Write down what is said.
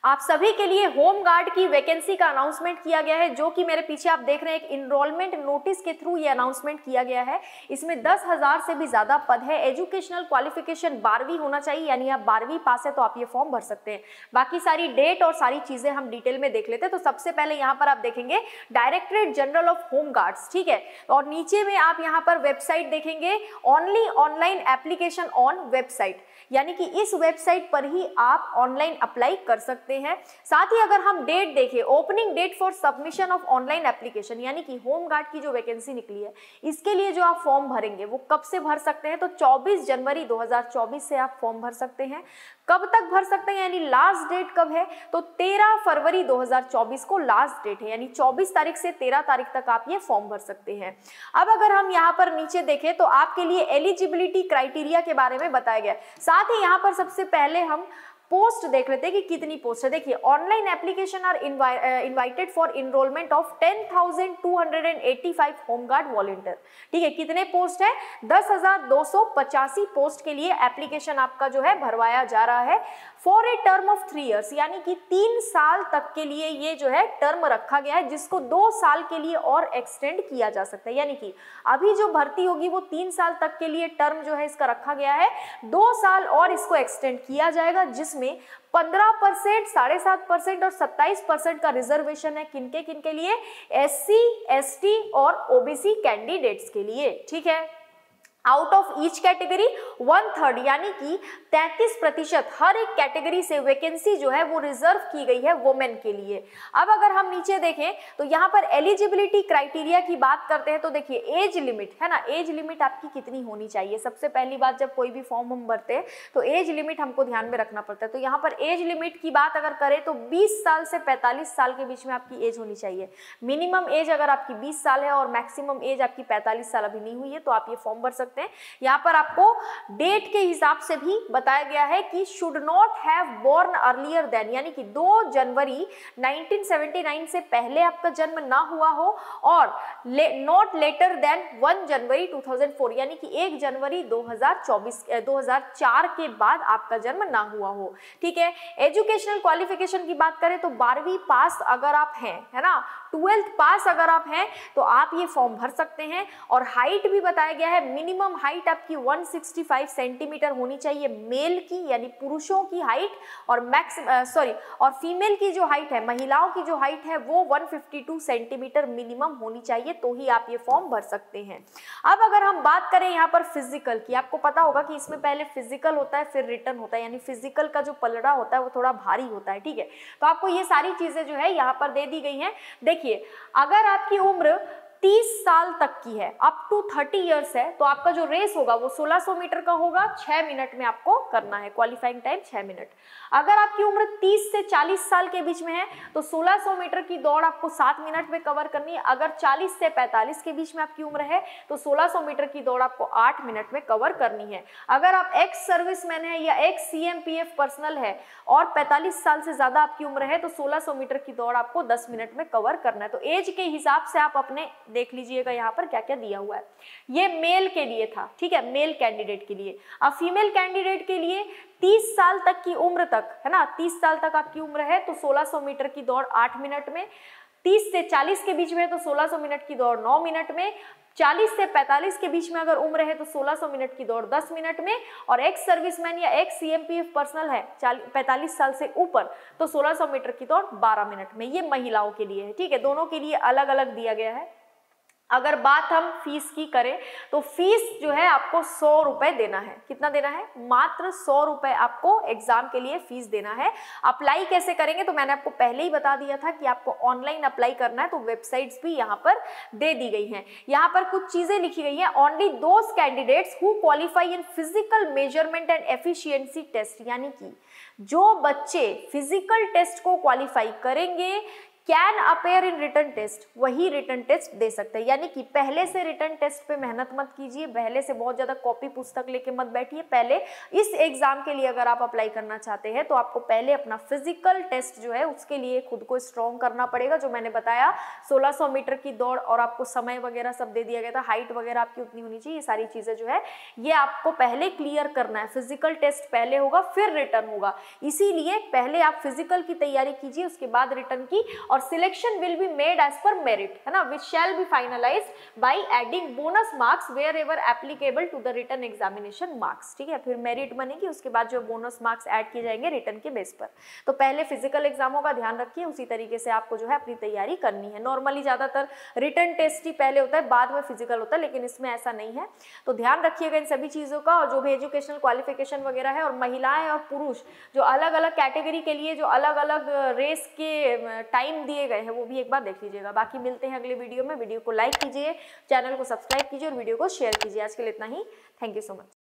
आप सभी के लिए होम गार्ड की वैकेंसी का अनाउंसमेंट किया गया है, जो कि मेरे पीछे आप देख रहे हैं एक इनरोलमेंट नोटिस के थ्रू ये अनाउंसमेंट किया गया है। इसमें 10,000 से भी ज्यादा पद है। एजुकेशनल क्वालिफिकेशन 12वीं होना चाहिए, यानी आप 12वीं पास है तो आप ये फॉर्म भर सकते हैं। बाकी सारी डेट और सारी चीजें हम डिटेल में देख लेते हैं। तो सबसे पहले यहाँ पर आप देखेंगे directorate general of home guards, ठीक है। और नीचे में आप यहाँ पर वेबसाइट देखेंगे, only online application on website, यानी कि इस वेबसाइट पर ही आप ऑनलाइन अप्लाई कर सकते हैं। साथ ही अगर हम डेट देखें, opening date for submission of online application, यानी कि होम गार्ड की जो वैकेंसी निकली है इसके लिए जो आप फॉर्म भरेंगे वो कब से भर सकते हैं, तो 24 जनवरी 2024 से आप फॉर्म भर सकते हैं। कब तक भर सकते हैं, यानी लास्ट डेट कब है, तो 13 फरवरी 2024 को लास्ट डेट है, यानी 24 तारीख से 13 तारीख तक आप ये फॉर्म भर सकते हैं। अब अगर हम यहाँ पर नीचे देखें तो आपके लिए एलिजिबिलिटी क्राइटेरिया के बारे में बताया गया। साथ ही यहाँ पर सबसे पहले हम पोस्ट देख लेते हैं कि कितनी पोस्ट है। देखिए, online application are invited for enrolment of 10,285 home guard volunteer, ठीक है। कितने पोस्ट है, 10,285 पोस्ट के लिए एप्लीकेशन आपका जो है भरवाया जा रहा है for a term of 3 years, यानी कि 3 साल तक के लिए ये जो है टर्म रखा गया है, जिसको 2 साल के लिए और एक्सटेंड किया जा सकता है। यानी कि अभी जो भर्ती होगी वो 3 साल तक के लिए टर्म जो है इसका रखा गया है, 2 साल और इसको एक्सटेंड किया जाएगा, जिसमें 15%, 7.5% और 27% का रिजर्वेशन है। किनके लिए, SC, ST और OBC कैंडिडेट्स के लिए, ठीक है। आउट ऑफ ईच कैटेगरी 1/3, यानी कि 33% हर एक कैटेगरी से वैकेंसी जो है वो रिजर्व की गई है वुमेन के लिए। अब अगर हम नीचे देखें तो यहाँ पर एलिजिबिलिटी क्राइटेरिया की बात करते हैं, तो देखिए एज लिमिट है ना, एज लिमिट आपकी कितनी होनी चाहिए। सबसे पहली बात, जब कोई भी फॉर्म हम भरते हैं तो एज लिमिट हमको ध्यान में रखना पड़ता है। तो यहाँ पर एज लिमिट की बात अगर करें तो 20 साल से 45 साल के बीच में आपकी एज होनी चाहिए। मिनिमम एज अगर आपकी 20 साल है और मैक्सिमम एज आपकी 45 साल अभी नहीं हुई है तो आप ये फॉर्म भर सकते हैं। यहाँ पर आपको डेट के हिसाब से भी बताया गया है कि should not have born earlier than, यानी कि 2 जनवरी 1979 से पहले आपका जन्म ना हुआ हो, और नॉट लेटर देन 1 जनवरी 2004, यानी कि 1 जनवरी 2004 के बाद आपका जन्म ना हुआ हो, ठीक है। एजुकेशनल क्वालिफिकेशन की बात करें तो 12वीं पास अगर आप हैं, है ना, 12th पास अगर आप हैं तो आप ये फॉर्म भर सकते हैं। और हाइट भी बताया गया है, मिनिमम हाइट आपकी 165 सेंटीमीटर होनी चाहिए मेल की, यानी पुरुषों की हाइट, और और फीमेल की जो हाइट है, महिलाओं की जो हाइट है वो 152 सेंटीमीटर मिनिमम होनी चाहिए, तो ही आप ये फॉर्म भर सकते हैं। अब अगर हम बात करें यहाँ पर फिजिकल की, आपको पता होगा कि इसमें पहले फिजिकल होता है फिर रिटन होता है, यानी फिजिकल का जो पलड़ा होता है वो थोड़ा भारी होता है, ठीक है। तो आपको ये सारी चीजें जो है यहाँ पर दे दी गई हैं। देखिए, अगर आपकी उम्र 30 साल तक की है, अप टू 30 इयर्स है, तो आपका जो रेस होगा वो 1600 मीटर का होगा, 6 मिनट में आपको करना है, क्वालिफाइंग टाइम 6 मिनट। अगर आपकी उम्र 30 से 40 साल के बीच में है तो 1600 मीटर की दौड़ आपको 7 मिनट में कवर करनी है। अगर 40 से 45 के बीच में आपकी उम्र है तो 1600 मीटर की दौड़ आपको 8 मिनट में कवर करनी है। अगर आप एक्स सर्विसमैन है या एक्स CMPF पर्सनल है और 45 साल से ज्यादा आपकी उम्र है तो 1600 मीटर की दौड़ आपको 10 मिनट में कवर करना है। तो एज के हिसाब से आप अपने देख लीजिएगा यहाँ पर क्या क्या दिया हुआ है। ये मेल के लिए था, ठीक है, मेल कैंडिडेट के लिए। अब फीमेल कैंडिडेट के लिए 30 साल तक की उम्र तक, है ना, 30 साल तक आपकी उम्र है तो 1600 मीटर की दौड़ 8 मिनट में, 30 से 40 के बीच में है तो 1600 मिनट की दौड़ 9 मिनट में, 40 से 45 के बीच में अगर उम्र है तो 1600 मिनट की दौड़ 10 मिनट में, और एक्स सर्विसमैन या एक्स CMPF पर्सनल है 45 साल से ऊपर तो 1600 मीटर की दौड़ 12 मिनट में। ये महिलाओं के लिए है, ठीक है, दोनों के लिए अलग अलग दिया गया है। अगर बात हम फीस की करें तो फीस जो है आपको 100 रुपए देना है। कितना देना है? मात्र 100 रुपए आपको एग्जाम के लिए फीस देना है। अप्लाई कैसे करेंगे तो मैंने आपको पहले ही बता दिया था कि आपको ऑनलाइन अप्लाई करना है, तो वेबसाइट्स भी यहाँ पर दे दी गई हैं। यहाँ पर कुछ चीजें लिखी गई हैं, only those candidates who qualify in physical measurement and efficiency test, यानी कि जो बच्चे फिजिकल टेस्ट को क्वालिफाई करेंगे can appear in written test, वही रिटन टेस्ट दे सकते हैं। यानी कि पहले से रिटन टेस्ट पे मेहनत मत कीजिए, पहले से बहुत ज़्यादा कॉपी पुस्तक लेके मत बैठिए। पहले इस एग्जाम के लिए अगर आप अप्लाई करना चाहते हैं तो आपको पहले अपना फिजिकल टेस्ट जो है उसके लिए खुद को स्ट्रॉन्ग करना पड़ेगा। जो मैंने बताया 1600 मीटर की दौड़, और आपको समय वगैरह सब दे दिया गया था, हाइट वगैरह आपकी उतनी होनी चाहिए, ये सारी चीज़ें जो है ये आपको पहले क्लियर करना है। फिजिकल टेस्ट पहले होगा फिर रिटन होगा, इसीलिए पहले आप फिजिकल की तैयारी कीजिए, उसके बाद रिटन की। और selection will be made as per merit, है ना, which shall be finalised by adding bonus marks wherever applicable to the written examination marks. ठीक है, फिर मेरिट बनेगी, उसके बाद जो बोनस मार्क्स ऐड किए जाएंगे रिटन के बेस पर। तो पहले फिजिकल एग्जामों का ध्यान रखिए, उसी तरीके से आपको जो है अपनी तैयारी करनी है। नॉर्मली ज्यादातर रिटन टेस्ट ही पहले होता है, बाद में फिजिकल होता है, लेकिन इसमें ऐसा नहीं है। तो ध्यान रखिएगा इन सभी चीजों का। और जो भी एजुकेशनल क्वालिफिकेशन वगैरह है, और महिलाएं और पुरुष जो अलग अलग कैटेगरी के लिए जो अलग अलग रेस के टाइम दिए गए हैं वो भी एक बार देख लीजिएगा। बाकी मिलते हैं अगले वीडियो में। वीडियो को लाइक कीजिए, चैनल को सब्सक्राइब कीजिए और वीडियो को शेयर कीजिए। आज के लिए इतना ही। Thank you so much.